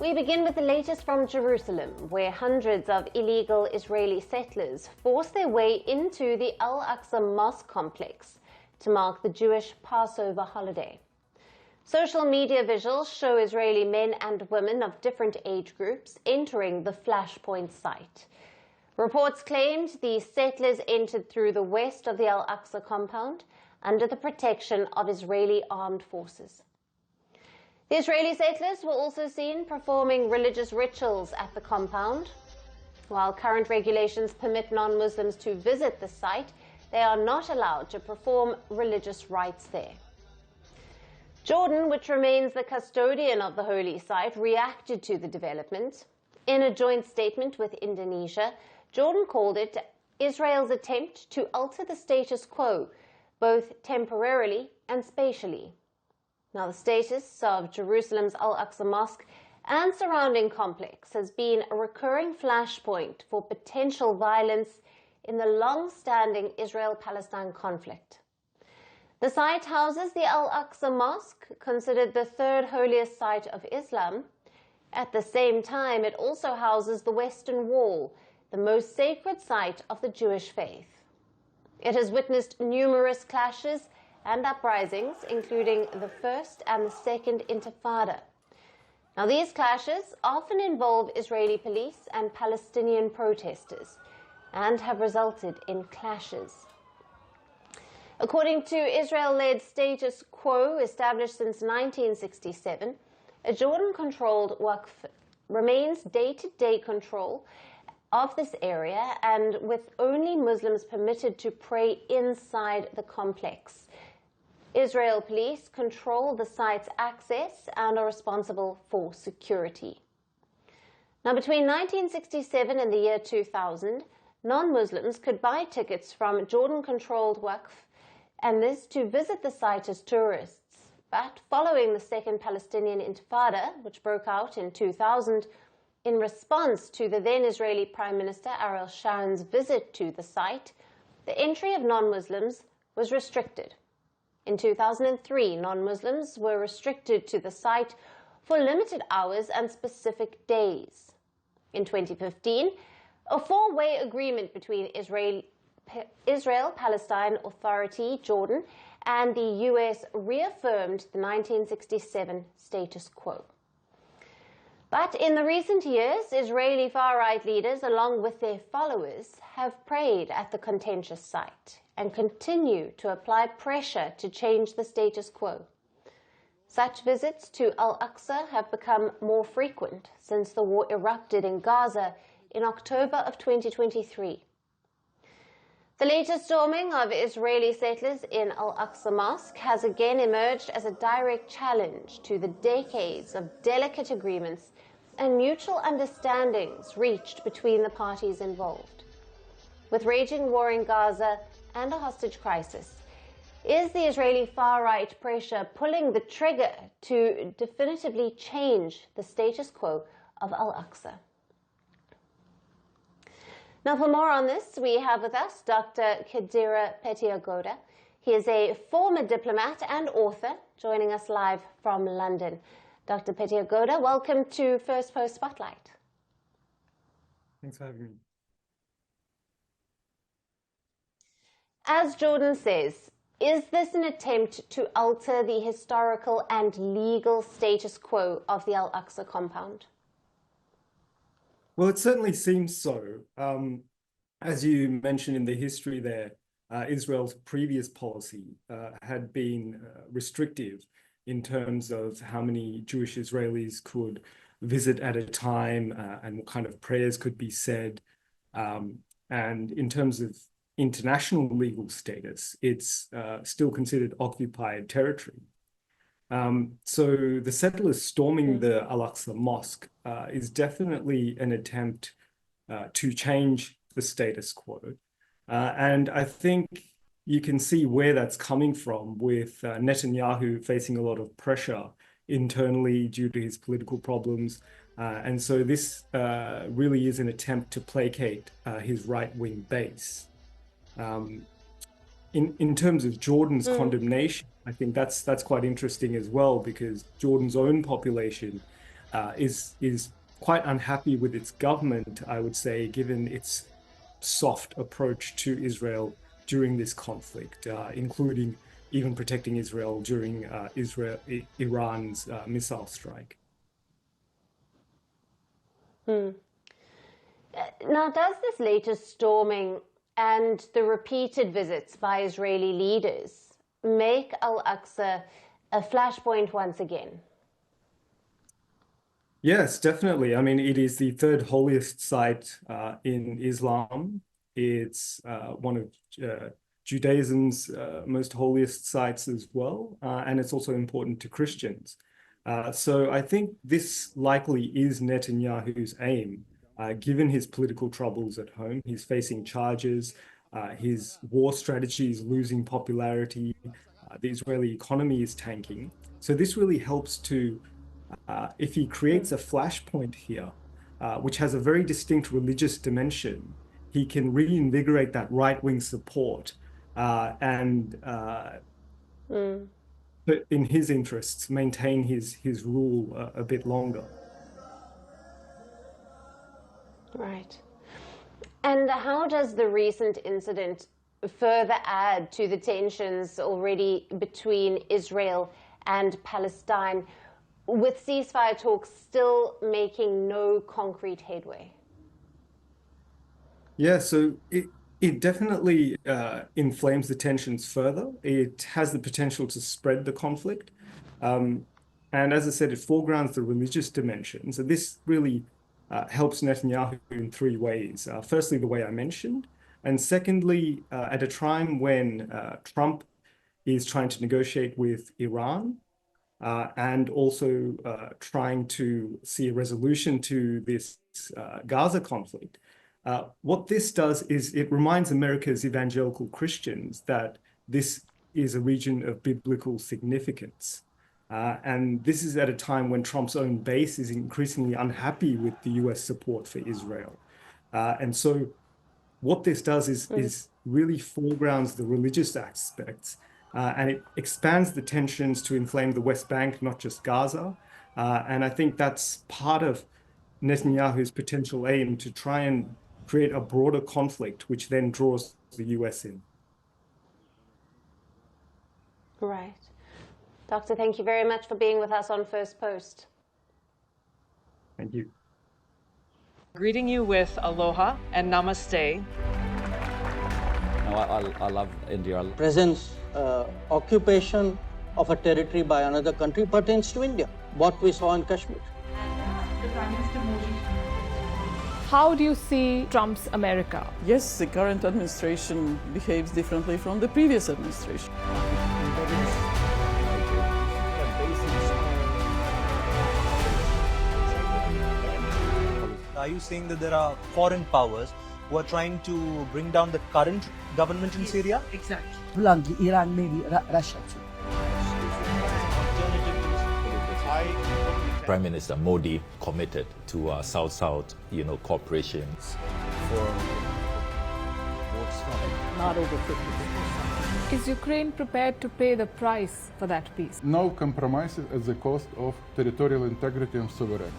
We begin with the latest from Jerusalem, where hundreds of illegal Israeli settlers forced their way into the Al-Aqsa Mosque complex to mark the Jewish Passover holiday. Social media visuals show Israeli men and women of different age groups entering the flashpoint site. Reports claimed the settlers entered through the west of the Al-Aqsa compound under the protection of Israeli armed forces. The Israeli settlers were also seen performing religious rituals at the compound. While current regulations permit non-Muslims to visit the site, they are not allowed to perform religious rites there. Jordan, which remains the custodian of the holy site, reacted to the development. In a joint statement with Indonesia, Jordan called it Israel's attempt to alter the status quo, both temporarily and spatially. Now, the status of Jerusalem's Al-Aqsa Mosque and surrounding complex has been a recurring flashpoint for potential violence in the long-standing Israel-Palestine conflict. The site houses the Al-Aqsa Mosque, considered the third holiest site of Islam. At the same time, it also houses the Western Wall, the most sacred site of the Jewish faith. It has witnessed numerous clashes and uprisings, including the First and the Second Intifada. Now, these clashes often involve Israeli police and Palestinian protesters and have resulted in clashes. According to Israel-led status quo established since 1967, a Jordan-controlled Waqf remains day-to-day control of this area, and with only Muslims permitted to pray inside the complex. Israel police control the site's access and are responsible for security. Now, between 1967 and the year 2000, non-Muslims could buy tickets from Jordan-controlled Waqf, and this to visit the site as tourists. But following the Second Palestinian Intifada, which broke out in 2000, in response to the then Israeli Prime Minister Ariel Sharon's visit to the site, the entry of non-Muslims was restricted. In 2003, non-Muslims were restricted to the site for limited hours and specific days. In 2015, a four-way agreement between Israel-Palestine Authority, Jordan, and the U.S. reaffirmed the 1967 status quo. But in the recent years, Israeli far-right leaders, along with their followers, have prayed at the contentious site and continue to apply pressure to change the status quo. Such visits to Al-Aqsa have become more frequent since the war erupted in Gaza in October of 2023. The latest storming of Israeli settlers in Al-Aqsa Mosque has again emerged as a direct challenge to the decades of delicate agreements and mutual understandings reached between the parties involved. With raging war in Gaza and a hostage crisis, is the Israeli far-right pressure pulling the trigger to definitively change the status quo of Al-Aqsa? Now, for more on this, we have with us Dr. Kedira Pettiagoda. He is a former diplomat and author, joining us live from London. Dr. Pettiagoda, welcome to Firstpost Spotlight. Thanks for having me. As Jordan says, is this an attempt to alter the historical and legal status quo of the Al-Aqsa compound? Well, it certainly seems so. As you mentioned in the history there, Israel's previous policy had been restrictive in terms of how many Jewish Israelis could visit at a time and what kind of prayers could be said. And in terms of international legal status, it's still considered occupied territory. So the settlers storming the Al-Aqsa Mosque is definitely an attempt to change the status quo. And I think you can see where that's coming from, with Netanyahu facing a lot of pressure internally due to his political problems. And so this really is an attempt to placate his right-wing base. In terms of Jordan's condemnation, I think that's quite interesting as well, because Jordan's own population is quite unhappy with its government, I would say, given its soft approach to Israel during this conflict, including even protecting Israel during Iran's missile strike. Now, does this latest storming and the repeated visits by Israeli leaders make Al-Aqsa a flashpoint once again? Yes, definitely. I mean, it is the third holiest site in Islam. It's one of Judaism's most holiest sites as well, and it's also important to Christians. So I think this likely is Netanyahu's aim, given his political troubles at home. He's facing charges, his war strategy is losing popularity, the Israeli economy is tanking. So this really helps to, if he creates a flashpoint here, which has a very distinct religious dimension, he can reinvigorate that right-wing support and in his interests, maintain his rule a bit longer. Right. And how does the recent incident further add to the tensions already between Israel and Palestine, with ceasefire talks still making no concrete headway? Yeah, so it definitely inflames the tensions further. It has the potential to spread the conflict. And as I said, it foregrounds the religious dimensions. So this really helps Netanyahu in three ways. Firstly, the way I mentioned. And secondly, at a time when Trump is trying to negotiate with Iran and also trying to see a resolution to this Gaza conflict, what this does is it reminds America's evangelical Christians that this is a region of biblical significance. And this is at a time when Trump's own base is increasingly unhappy with the US support for Israel. And so what this does is really foregrounds the religious aspects, and it expands the tensions to inflame the West Bank, not just Gaza. And I think that's part of Netanyahu's potential aim, to try and create a broader conflict, which then draws the US in. Right. Doctor, thank you very much for being with us on First Post. Thank you. Greeting you with aloha and namaste. No, I love India. Presence, occupation of a territory by another country pertains to India, what we saw in Kashmir. The Prime Minister Modi. How do you see Trump's America? Yes, the current administration behaves differently from the previous administration. Are you saying that there are foreign powers who are trying to bring down the current government in Syria? Exactly. Bluntly, Iran, maybe Russia too. Prime Minister Modi committed to South-South, cooperation. Not over 50%. Is Ukraine prepared to pay the price for that peace? No compromises at the cost of territorial integrity and sovereignty.